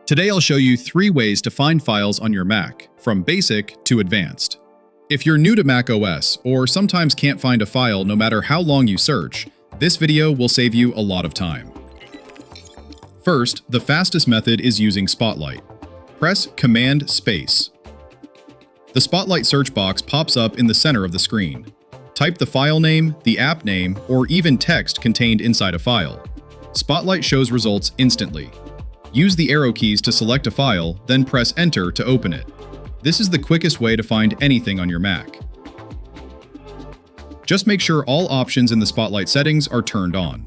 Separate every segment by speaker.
Speaker 1: Today I'll show you 3 ways to find files on your Mac, from basic to advanced. If you're new to macOS or sometimes can't find a file no matter how long you search, this video will save you a lot of time. First, the fastest method is using Spotlight. Press Command-Space. The Spotlight search box pops up in the center of the screen. Type the file name, the app name, or even text contained inside a file. Spotlight shows results instantly. Use the arrow keys to select a file, then press Enter to open it. This is the quickest way to find anything on your Mac. Just make sure all options in the Spotlight settings are turned on.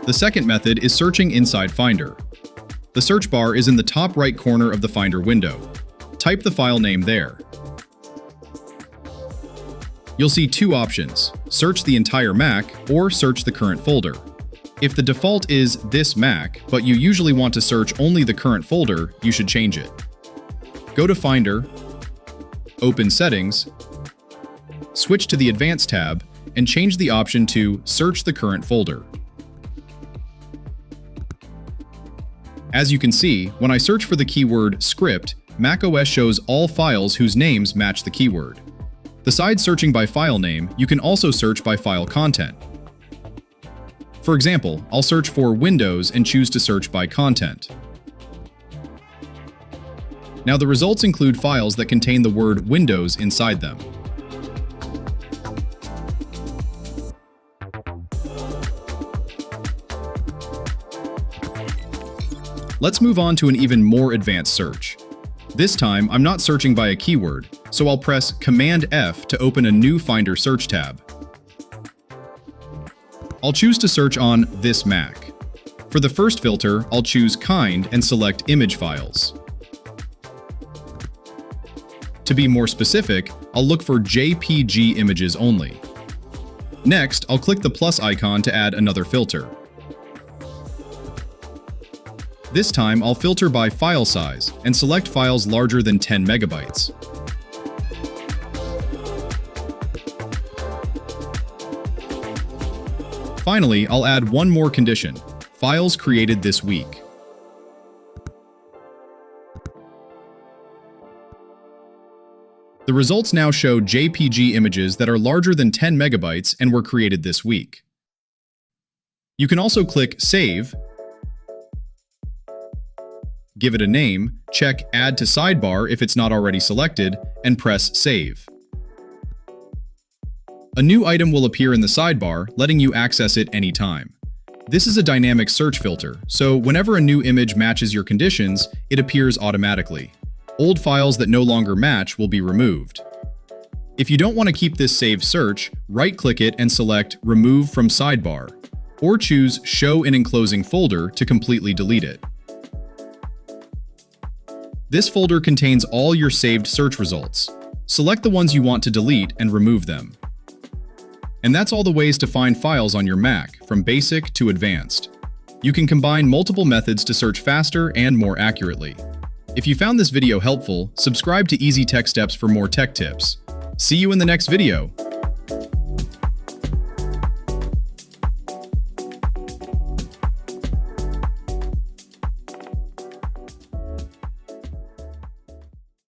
Speaker 1: The second method is searching inside Finder. The search bar is in the top right corner of the Finder window. Type the file name there. You'll see 2 options: search the entire Mac or search the current folder. If the default is this Mac, but you usually want to search only the current folder, you should change it. Go to Finder, open Settings, switch to the Advanced tab, and change the option to Search the current folder. As you can see, when I search for the keyword script, macOS shows all files whose names match the keyword. Besides searching by file name, you can also search by file content. For example, I'll search for Windows and choose to search by content. Now the results include files that contain the word Windows inside them. Let's move on to an even more advanced search. This time, I'm not searching by a keyword, so I'll press Command-F to open a new Finder search tab. I'll choose to search on this Mac. For the first filter, I'll choose Kind and select Image Files. To be more specific, I'll look for JPG images only. Next, I'll click the plus icon to add another filter. This time, I'll filter by file size and select files larger than 10 megabytes. Finally, I'll add one more condition: files created this week. The results now show JPG images that are larger than 10 megabytes and were created this week. You can also click Save, give it a name, check Add to Sidebar if it's not already selected, and press Save. A new item will appear in the sidebar, letting you access it anytime. This is a dynamic search filter, so whenever a new image matches your conditions, it appears automatically. Old files that no longer match will be removed. If you don't want to keep this saved search, right-click it and select Remove from Sidebar, or choose Show in Enclosing Folder to completely delete it. This folder contains all your saved search results. Select the ones you want to delete and remove them. And that's all the ways to find files on your Mac, from basic to advanced. You can combine multiple methods to search faster and more accurately. If you found this video helpful, subscribe to Easy Tech Steps for more tech tips. See you in the next video.